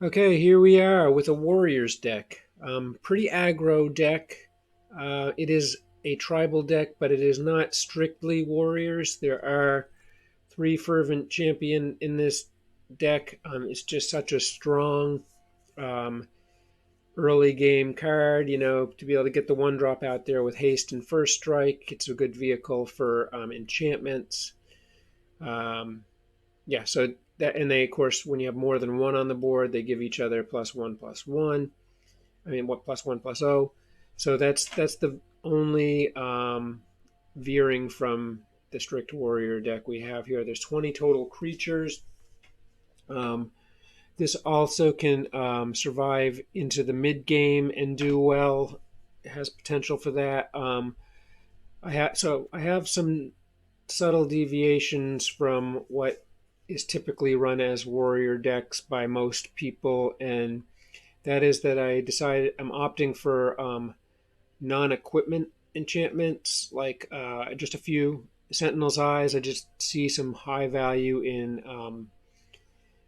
Okay, here we are with a Warriors deck. Pretty aggro deck. It is a tribal deck, but it is not strictly Warriors. There are three Fervent Champion in this deck. It's just such a strong um, early game card, to be able to get the one drop out there with haste and first strike. It's a good vehicle for enchantments. Um, yeah, so that, and they, of course, when you have more than one on the board, they give each other +1/+1. I mean, what +1/+0. So that's the only veering from the strict warrior deck we have here. There's 20 total creatures. Um, this also can survive into the mid game and do well. It has potential for that. I have some subtle deviations from what is typically run as warrior decks by most people, and that is that I decided I'm opting for non-equipment enchantments, like just a few Sentinel's Eyes. I just see some high value in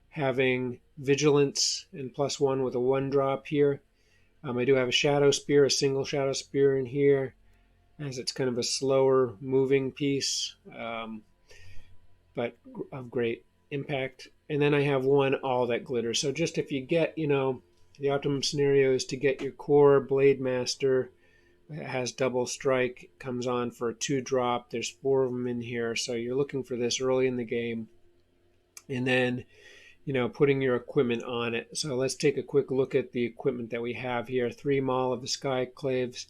having Vigilance and +1 with a one drop here. I do have a Shadow Spear, a single Shadow Spear in here, as it's kind of a slower moving piece, but of great impact. And then I have one All That Glitters. So just if you get, the optimum scenario is to get your core Blade Master. It has double strike, comes on for a two drop. There's four of them in here, so you're looking for this early in the game. And then, putting your equipment on it. So let's take a quick look at the equipment that we have here. Three Maul of the Sky Claves.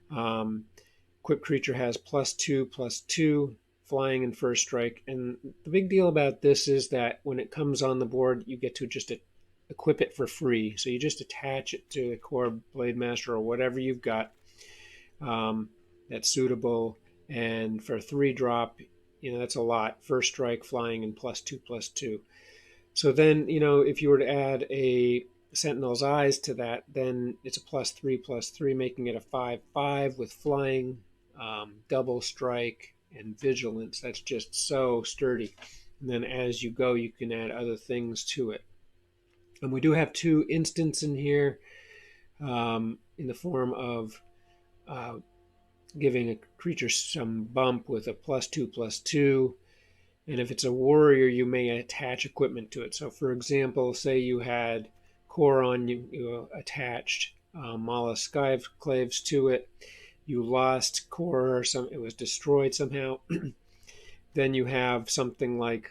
Equipped creature has +2/+2, flying and first strike. And the big deal about this is that when it comes on the board, you get to just equip it for free. So you just attach it to the core Blade Master or whatever you've got that's suitable. And for three drop, that's a lot. First strike, flying, and +2/+2. So then, if you were to add a Sentinel's Eyes to that, then it's a +3/+3, making it a 5/5 with flying, double strike, and vigilance. That's just so sturdy. And then as you go, you can add other things to it. And we do have two instants in here in the form of uh, giving a creature some bump with a +2/+2. And if it's a warrior, you may attach equipment to it. So, for example, say you had Coron, you attached Mala Skyclaves to it. You lost Core, it was destroyed somehow. Then you have something like,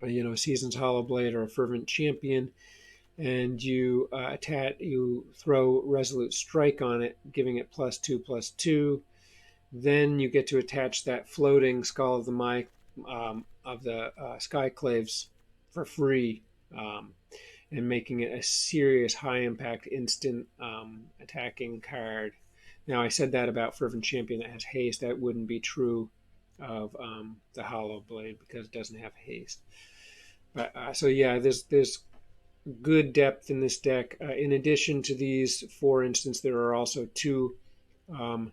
Season's Hollowblade or a Fervent Champion, and you throw Resolute Strike on it, giving it +2/+2. Then you get to attach that floating Skull of the Skyclaves for free, and making it a serious high impact instant attacking card. Now, I said that about Fervent Champion that has haste. That wouldn't be true of the Hollow Blade because it doesn't have haste. But so yeah, there's good depth in this deck. In addition to these, for instance, there are also two. Where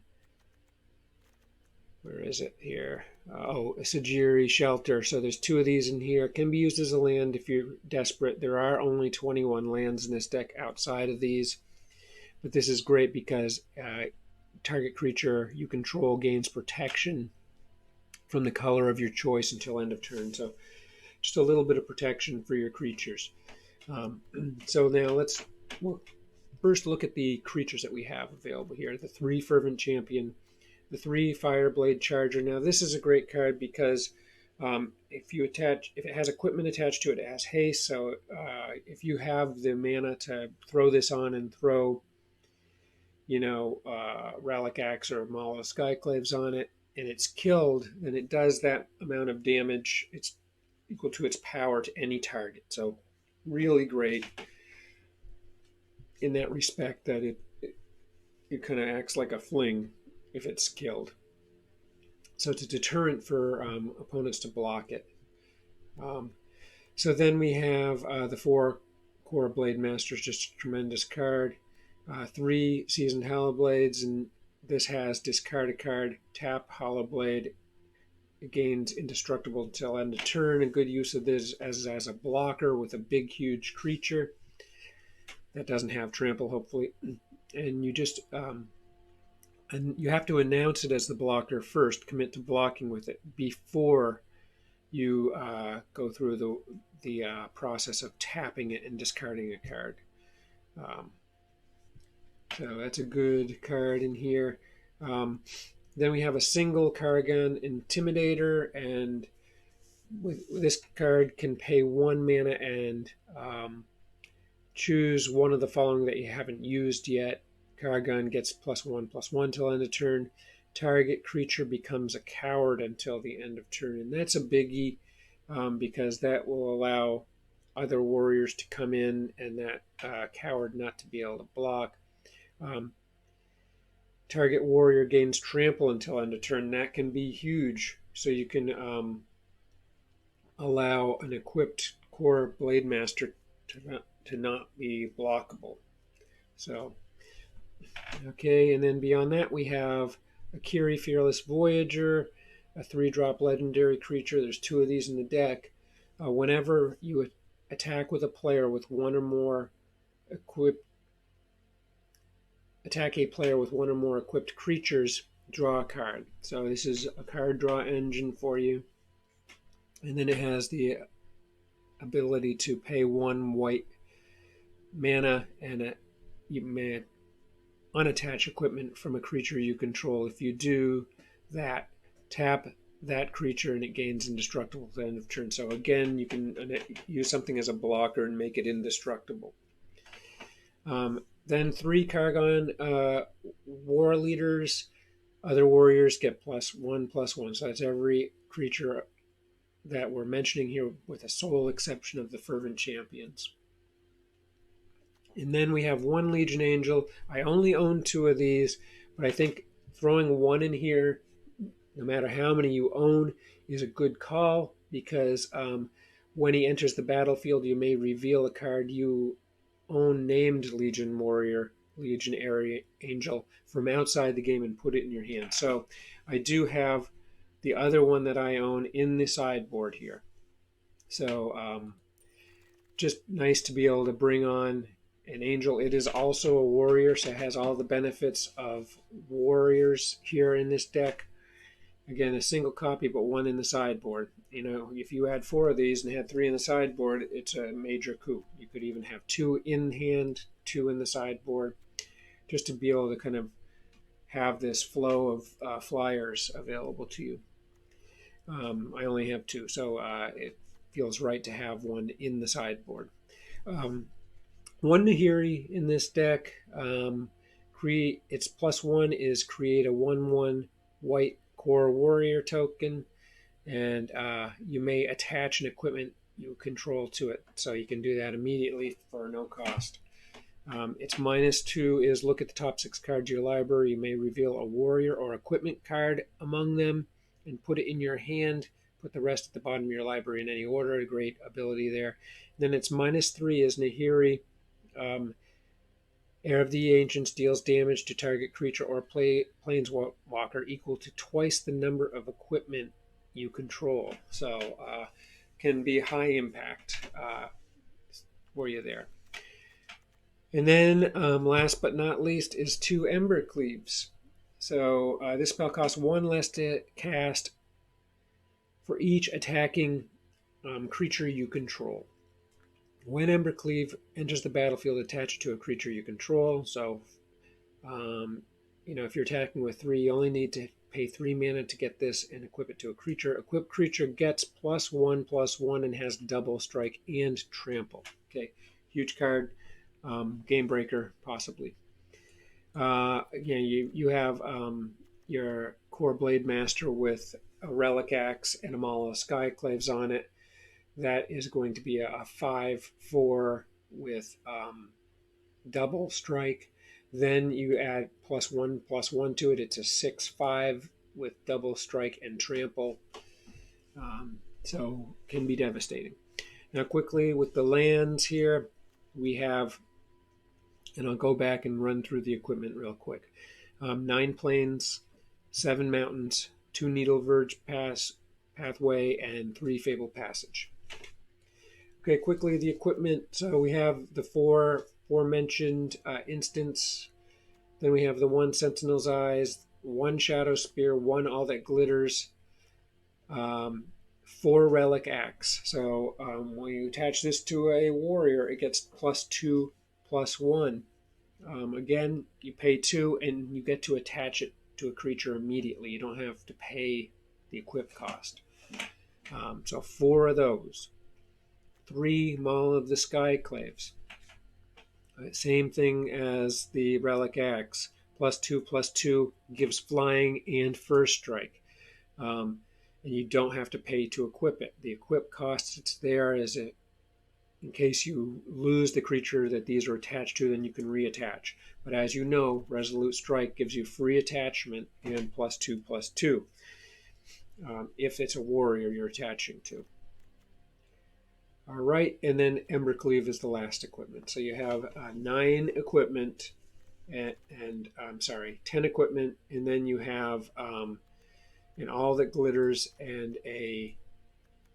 is it here? A Sajiri Shelter. So there's two of these in here. It can be used as a land if you're desperate. There are only 21 lands in this deck outside of these. But this is great because target creature you control gains protection from the color of your choice until end of turn. So just a little bit of protection for your creatures. So now let's first look at the creatures that we have available here. The three Fervent Champion, the three Fireblade Charger. Now this is a great card because if it has equipment attached to it, it has haste. So if you have the mana to throw this on and throw, Relic Axe or Mala Skyclaves on it, and it's killed, then it does that amount of damage. It's equal to its power to any target. So really great in that respect that it kind of acts like a fling if it's killed. So it's a deterrent for opponents to block it. Um, so then we have the four Core Blade Masters, just a tremendous card. Three Seasoned Hollowblades, and this has discard a card, tap Hollowblade, it gains indestructible until end of turn. A good use of this as a blocker with a big, huge creature that doesn't have trample, hopefully. And you just and you have to announce it as the blocker first. Commit to blocking with it before you go through the process of tapping it and discarding a card. Um, so that's a good card in here. Then we have a single Karagan Intimidator, and with this card can pay 1 mana and choose one of the following that you haven't used yet. Karagan gets +1/+1 till end of turn. Target creature becomes a coward until the end of turn, and that's a biggie because that will allow other warriors to come in and that coward not to be able to block. Target warrior gains trample until end of turn. That can be huge. So you can allow an equipped core blade master to not be blockable. So, okay, and then beyond that we have a Kiri Fearless Voyager, a 3-drop legendary creature. There's 2 of these in the deck. Whenever you attack with a player with one or more equipped attack a player with one or more equipped creatures, draw a card. So this is a card draw engine for you. And then it has the ability to pay 1 white mana, and you may unattach equipment from a creature you control. If you do that, tap that creature and it gains indestructible at the end of turn. So again, you can use something as a blocker and make it indestructible. Then 3 Karagan war leaders. Other warriors get +1/+1. So that's every creature that we're mentioning here, with the sole exception of the Fervent Champions. And then we have 1 Legion Angel. I only own 2 of these, but I think throwing 1 in here, no matter how many you own, is a good call, because when he enters the battlefield, you may reveal a card you own named Legion Warrior, Legion Area Angel from outside the game and put it in your hand. So I do have the other one that I own in the sideboard here. So just nice to be able to bring on an angel. It is also a warrior, so it has all the benefits of warriors here in this deck. Again, a single copy, but 1 in the sideboard. You know, if you had 4 of these and had 3 in the sideboard, it's a major coup. You could even have 2 in hand, 2 in the sideboard, just to be able to kind of have this flow of flyers available to you. I only have 2, so it feels right to have 1 in the sideboard. 1 Nahiri in this deck. Its +1 is create a 1/1 white core warrior token, and you may attach an equipment you control to it. So you can do that immediately for no cost. Its -2 is look at the top 6 cards of your library. You may reveal a warrior or equipment card among them and put it in your hand. Put the rest at the bottom of your library in any order. A great ability there. Then its -3 is Nahiri. Heir of the Ancients deals damage to target creature or planeswalker equal to twice the number of equipment you control. So can be high impact for you there. And then last but not least is 2 Ember Cleaves. So this spell costs 1 less to cast for each attacking creature you control. When Ember Cleave enters the battlefield, attach it to a creature you control. So, if you're attacking with 3, you only need to pay 3 mana to get this and equip it to a creature. Equipped creature gets +1/+1 and has double strike and trample. Okay, huge card, game breaker possibly. Again, you have your core blade master with a relic axe and a Mala Skyclaves on it. That is going to be a 5/4 with double strike. Then you add +1/+1 to it. It's a 6/5 with double strike and trample. So can be devastating. Now quickly with the lands here, we have, and I'll go back and run through the equipment real quick. 9 plains, 7 mountains, 2 Needle Verge Pass, Pathway, and 3 Fabled Passage. Okay, quickly the equipment. So we have the aforementioned instants. Then we have the 1 Sentinel's Eyes, 1 Shadow Spear, 1 All That Glitters, 4 Relic Axe. So when you attach this to a warrior, it gets +2, +1. Again, you pay 2 and you get to attach it to a creature immediately. You don't have to pay the equip cost. So 4 of those. 3 Maul of the Skyclaves. Same thing as the Relic Axe. +2, +2 gives flying and first strike. And you don't have to pay to equip it. The equip cost, it's there as in case you lose the creature that these are attached to, then you can reattach. But as you know, Resolute Strike gives you free attachment and +2, +2 if it's a warrior you're attaching to. All right, and then Ember Cleave is the last equipment. So you have 9 equipment, and 10 equipment, and then you have an All That Glitters and a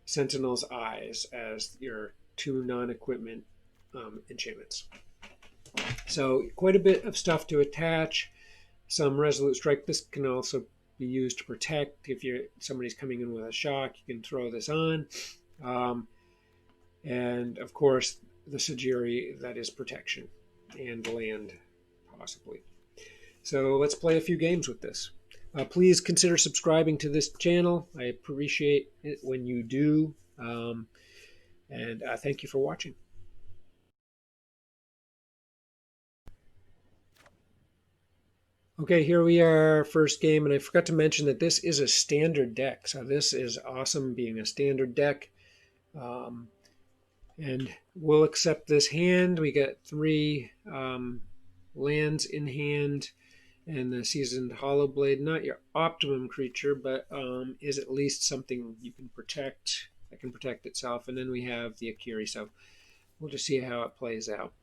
Sentinel's Eyes as your 2 non-equipment enchantments. So quite a bit of stuff to attach. Some Resolute Strike. This can also be used to protect. If somebody's coming in with a shock, you can throw this on. And of course, the Sajiri, that is protection, and land, possibly. So let's play a few games with this. Please consider subscribing to this channel. I appreciate it when you do. And thank you for watching. Okay, here we are, first game, and I forgot to mention that this is a standard deck. So this is awesome being a standard deck. And we'll accept this hand. We got 3 lands in hand, and the Seasoned Hollowblade, not your optimum creature, but is at least something you can protect, that can protect itself. And then we have the Kiri, so we'll just see how it plays out.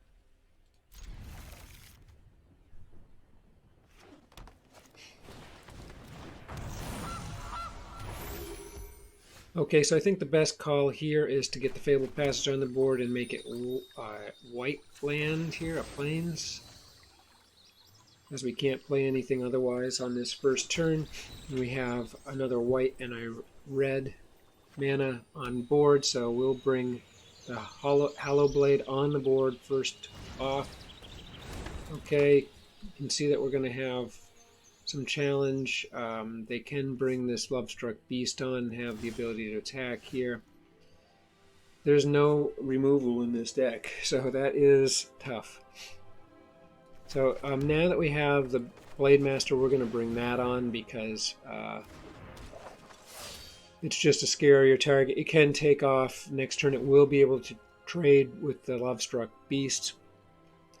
Okay, so I think the best call here is to get the Fabled Passage on the board and make it white land here, a plains, as we can't play anything otherwise on this first turn. And we have another white and a red mana on board, so we'll bring the Hollowblade on the board first off. Okay, you can see that we're going to have some challenge. They can bring this Lovestruck Beast on and have the ability to attack here. There's no removal in this deck, so that is tough. So now that we have the Blade Master, we're going to bring that on because it's just a scarier target. It can take off next turn. It will be able to trade with the Lovestruck Beast.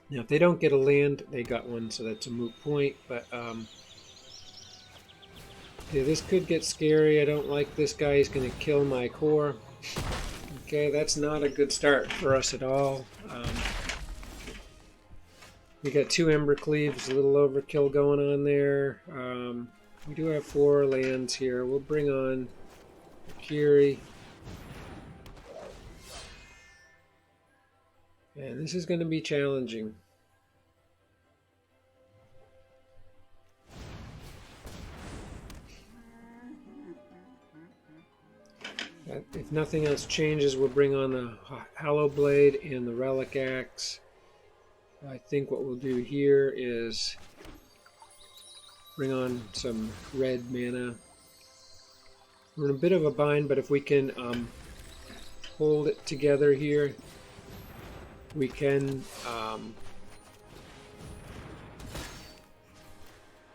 Now, if they don't get a land, they got one, so that's a moot point. But yeah, this could get scary. I don't like this guy. He's going to kill my core. Okay, that's not a good start for us at all. We got 2 Ember Cleaves, a little overkill going on there. We do have 4 lands here. We'll bring on Kiri. And this is going to be challenging. If nothing else changes, we'll bring on the Hollowblade and the Relic Axe. I think what we'll do here is bring on some red mana. We're in a bit of a bind, but if we can hold it together here, we can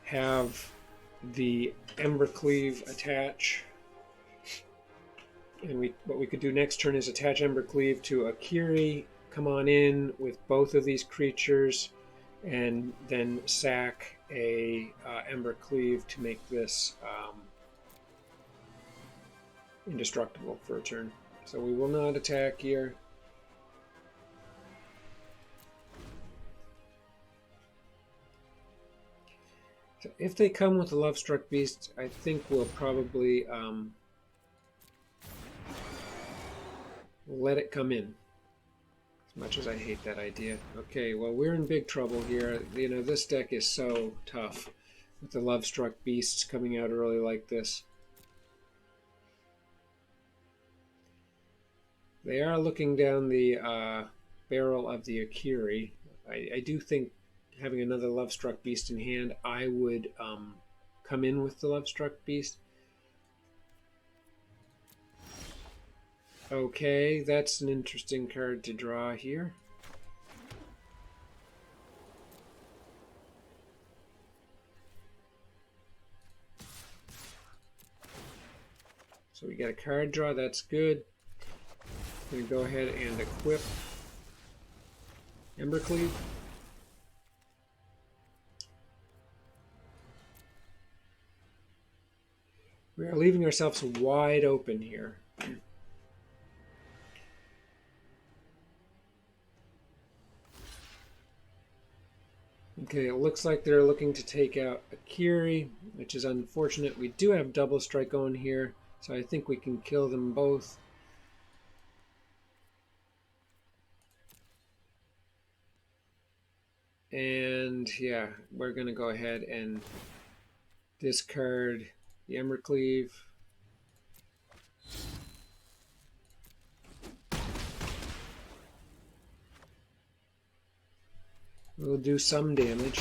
have the Ember Cleave attach. And what we could do next turn is attach Ember Cleave to a Kiri, come on in with both of these creatures, and then sack a Ember Cleave to make this indestructible for a turn. So we will not attack here. So if they come with a Lovestruck Beast, I think we'll probably let it come in. As much as I hate that idea. Okay, well, we're in big trouble here. You know, this deck is so tough with the Love-Struck Beasts coming out early like this. They are looking down the barrel of the Kiri. I do think having another Love-Struck Beast in hand, I would come in with the Love-Struck Beast. Okay, that's an interesting card to draw here. So we get a card draw, that's good. I'm going to go ahead and equip Ember Cleave. We are leaving ourselves wide open here. Okay, it looks like they're looking to take out a Kiri, which is unfortunate. We do have double strike on here, so I think we can kill them both. And yeah, we're going to go ahead and discard the Ember Cleave. We'll do some damage.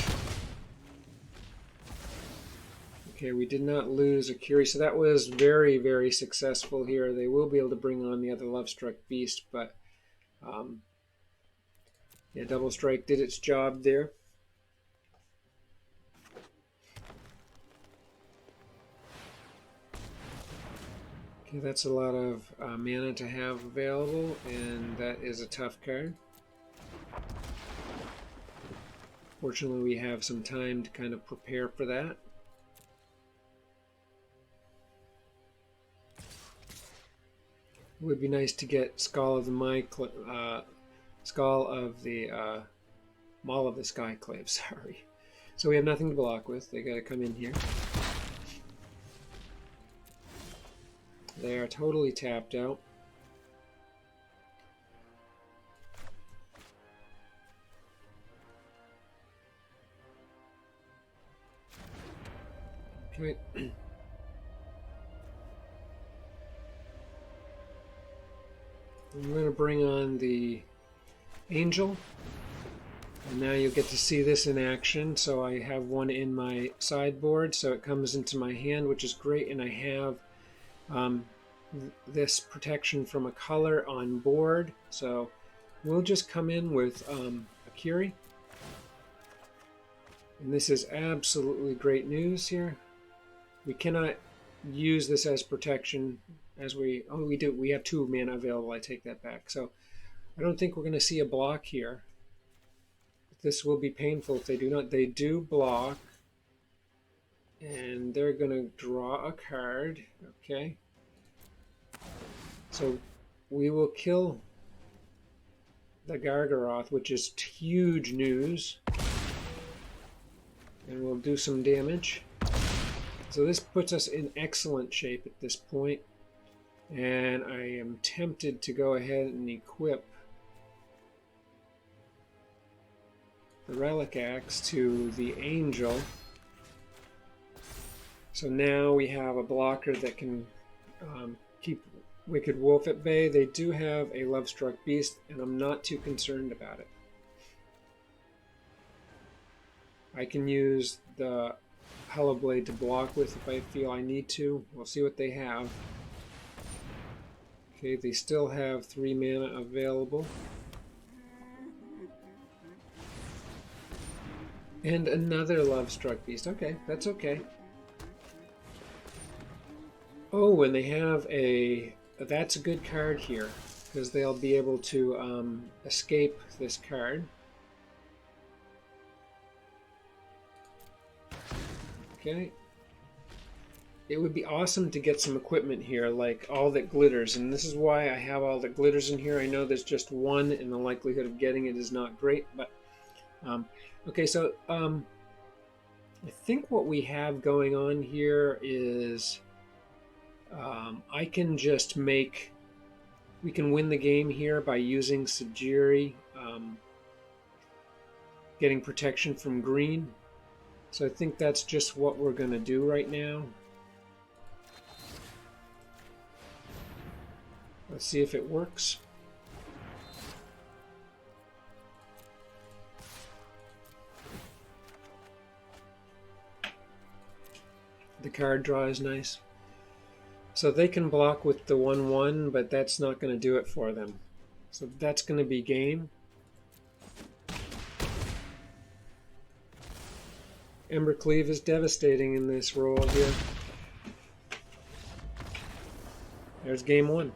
Okay, we did not lose a Kiri, so that was very, very successful here. They will be able to bring on the other Love-Struck Beast, but yeah, Double Strike did its job there. Okay, that's a lot of mana to have available, and that is a tough card. Fortunately, we have some time to kind of prepare for that. It would be nice to get Skull of the Maul of the Skyclave, sorry. So we have nothing to block with. They got to come in here. They are totally tapped out. Okay. I'm going to bring on the Angel, and now you'll get to see this in action. So I have one in my sideboard, so it comes into my hand, which is great, and I have this protection from a color on board. So we'll just come in with a Kiri, and this is absolutely great news here. We cannot use this as protection as we do. We have 2 mana available. I take that back. So I don't think we're going to see a block here. This will be painful if they do not. They do block, and they're going to draw a card. Okay. So we will kill the Gargaroth, which is huge news, and we'll do some damage. So this puts us in excellent shape at this point, and I am tempted to go ahead and equip the Relic Axe to the Angel. So now we have a blocker that can keep Wicked Wolf at bay. They do have a Love-Struck Beast, and I'm not too concerned about it. I can use the Hollow Blade to block with if I feel I need to. We'll see what they have. Okay, they still have 3 mana available. And another Love-Struck Beast. Okay, that's okay. Oh, and they have a... That's a good card here, because they'll be able to escape this card. Okay. It would be awesome to get some equipment here, like All That Glitters, and this is why I have All That Glitters in here. I know there's just one, and the likelihood of getting it is not great, but... okay, so I think what we have going on here is I can just make We can win the game here by using Sajiri, getting protection from green. So I think that's just what we're going to do right now. Let's see if it works. The card draw is nice. So they can block with the 1/1, but that's not going to do it for them. So that's going to be game. Ember Cleave is devastating in this roll here. There's game 1.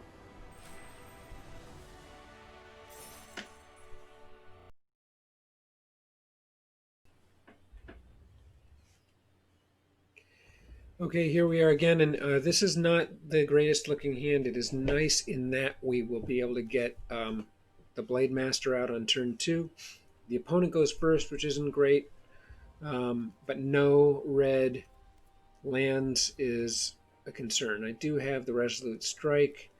Okay, here we are again, and this is not the greatest looking hand. It is nice in that we will be able to get the Blade Master out on turn 2. The opponent goes first, which isn't great, but no red lands is a concern. I do have the Resolute Strike,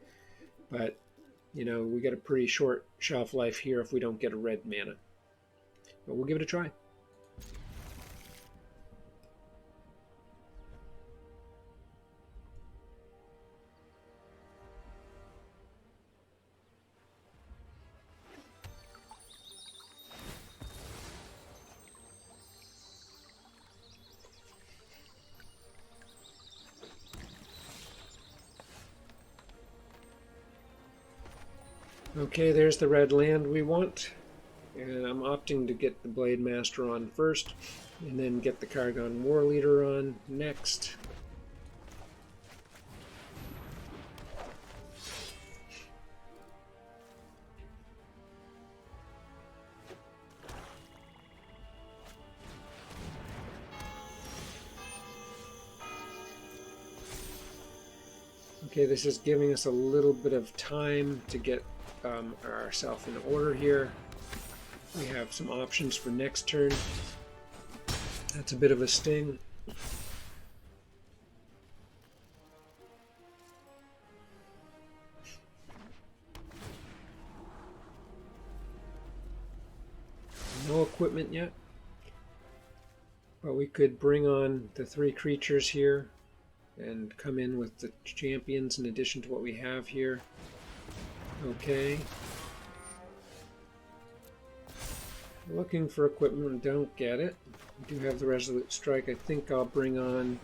but you know, we got a pretty short shelf life here if we don't get a red mana. But we'll give it a try. Okay, there's the red land we want. And I'm opting to get the Blade Master on first, and then get the Kargon War Leader on next. Okay, this is giving us a little bit of time to get ourselves in order here. We have some options for next turn. That's a bit of a sting. No equipment yet, but we could bring on the 3 creatures here and come in with the champions in addition to what we have here. Okay. Looking for equipment, don't get it. We do have the Resolute Strike. I think I'll bring on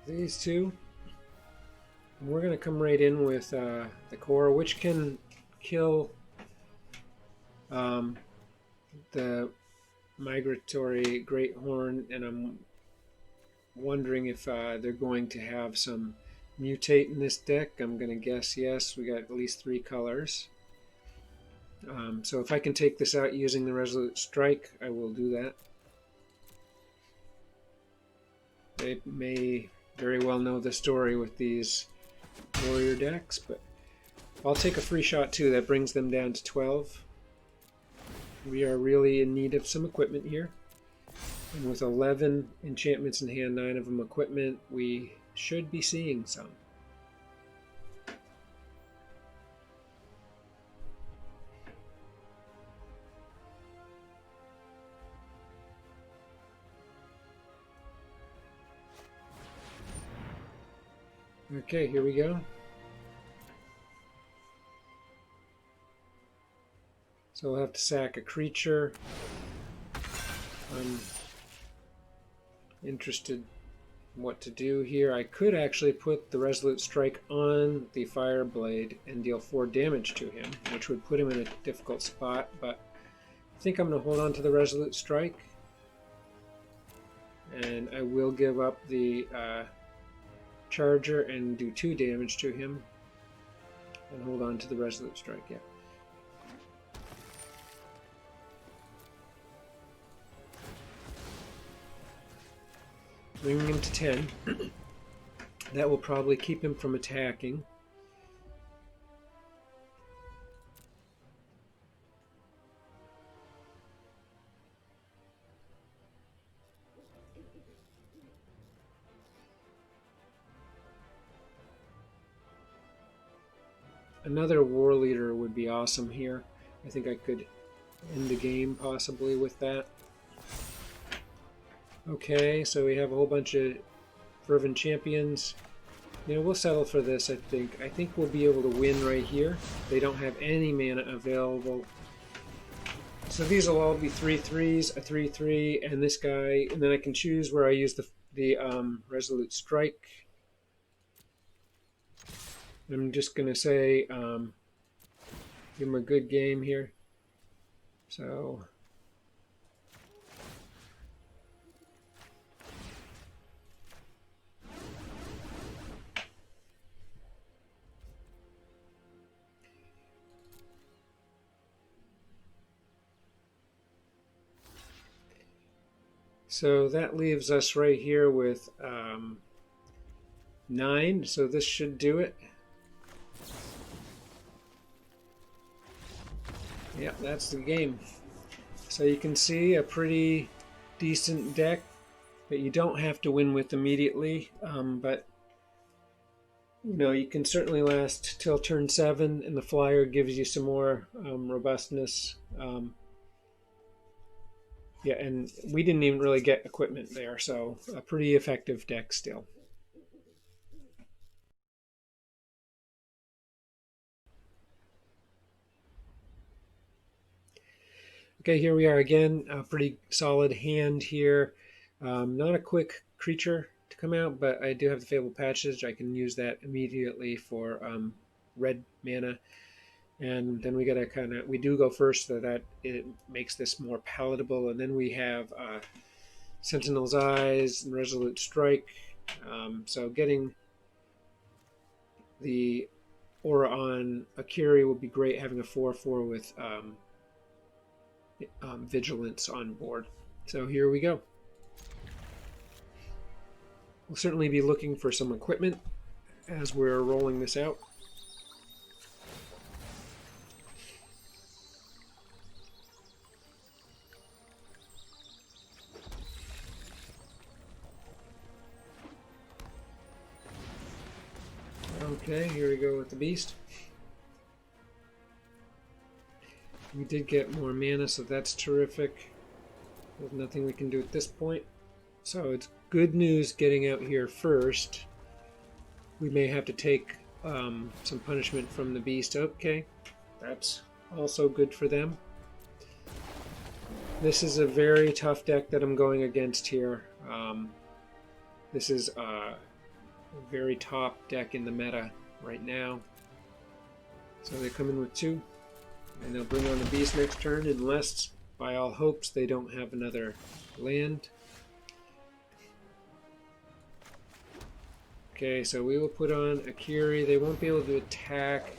these 2. And we're going to come right in with the core, which can kill the Migratory Great Horn, and I'm wondering if they're going to have some mutate in this deck. I'm going to guess yes. We got at least 3 colors. So if I can take this out using the Resolute Strike, I will do that. They may very well know the story with these warrior decks, but I'll take a free shot too. That brings them down to 12. We are really in need of some equipment here. And with 11 enchantments in hand, 9 of them equipment, we should be seeing some. Okay, here we go. So we'll have to sack a creature. I'm interested in what to do here. I could actually put the Resolute Strike on the Fireblade and deal 4 damage to him, which would put him in a difficult spot, but I think I'm going to hold on to the Resolute Strike. And I will give up the Charger and do 2 damage to him. And hold on to the Resolute Strike, yeah. Bringing him to 10. That will probably keep him from attacking. Another war leader would be awesome here. I think I could end the game possibly with that. Okay, so we have a whole bunch of fervent champions. You know, we'll settle for this, I think. I think we'll be able to win right here. They don't have any mana available. So these will all be 3/3s, a 3/3, and this guy, and then I can choose where I use the Resolute Strike. I'm just going to say, give him a good game here. So... So that leaves us right here with 9, so this should do it. Yeah, that's the game. So you can see a pretty decent deck that you don't have to win with immediately, but you know, you can certainly last till turn 7, and the flyer gives you some more robustness. Yeah, and we didn't even really get equipment there, so a pretty effective deck still. Okay, here we are again. A pretty solid hand here. Not a quick creature to come out, but I do have the Fabled Passage. I can use that immediately for red mana. And then we gotta we do go first so that it makes this more palatable. And then we have Sentinel's Eyes and Resolute Strike. So getting the aura on a Kiri will be great, having a 4/4 with Vigilance on board. So here we go. We'll certainly be looking for some equipment as we're rolling this out. Okay, here we go with the beast. We did get more mana, so that's terrific. There's nothing we can do at this point. So it's good news getting out here first. We may have to take some punishment from the beast. Okay, that's also good for them. This is a very tough deck that I'm going against here. This is a very top deck in the meta right now. So they come in with 2, and they'll bring on the beast next turn, unless, by all hopes, they don't have another land. Okay, so we will put on a Kiri. They won't be able to attack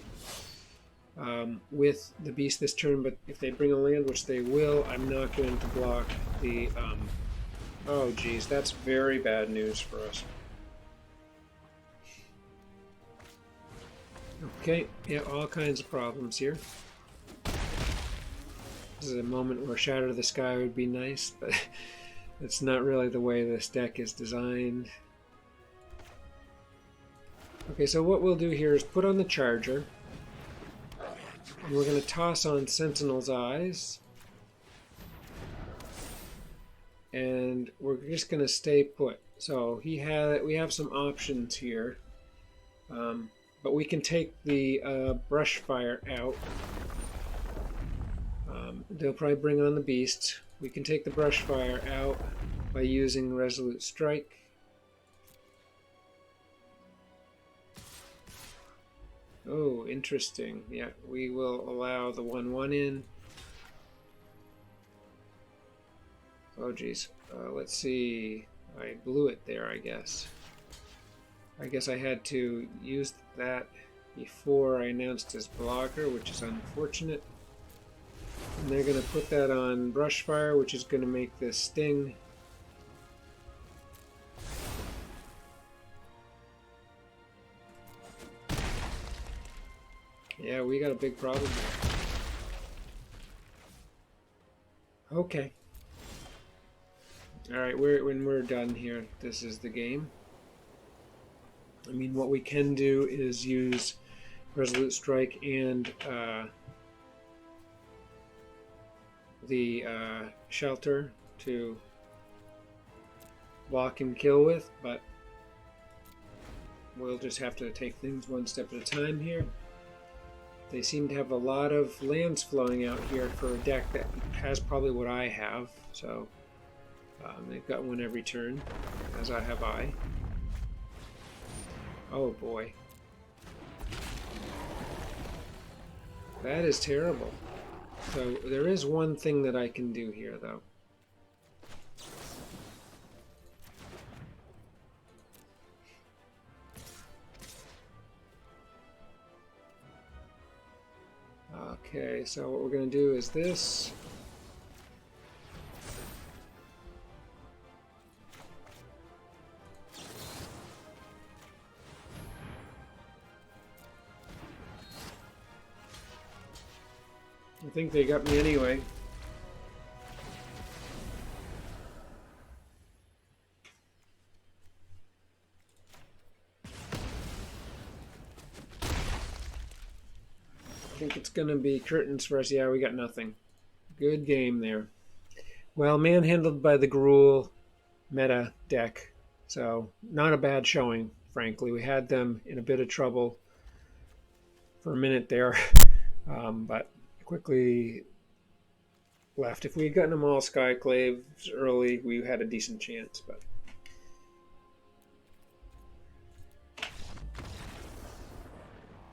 with the beast this turn, but if they bring a land, which they will, I'm not going to block the... oh geez, that's very bad news for us. Okay, yeah, all kinds of problems here. This is a moment where Shatter the Sky would be nice, but it's not really the way this deck is designed. Okay, so what we'll do here is put on the Charger. And we're going to toss on Sentinel's Eyes. And we're just going to stay put. So we have some options here. But we can take the Brushfire out. They'll probably bring on the Beast. We can take the Brushfire out by using Resolute Strike. Oh, interesting. Yeah, we will allow the 1/1 in. Oh, geez. Let's see. I blew it there, I guess. I guess I had to use that before I announced his blocker, which is unfortunate. And they're going to put that on Brushfire, which is going to make this sting. Yeah, we got a big problem there. Okay. Alright, when we're done here, this is the game. I mean, what we can do is use Resolute Strike and the Shelter to block and kill with, but we'll just have to take things one step at a time here. They seem to have a lot of lands flowing out here for a deck that has probably what I have, so they've got one every turn, as I have I. Oh boy. That is terrible. So there is one thing that I can do here, though. Okay, so what we're going to do is this. I think they got me anyway. I think it's going to be curtains for us. Yeah, we got nothing. Good game there. Well, manhandled by the Gruul meta deck. So, not a bad showing, frankly. We had them in a bit of trouble for a minute there, but quickly left. If we had gotten them all Skyclaves early, we had a decent chance. But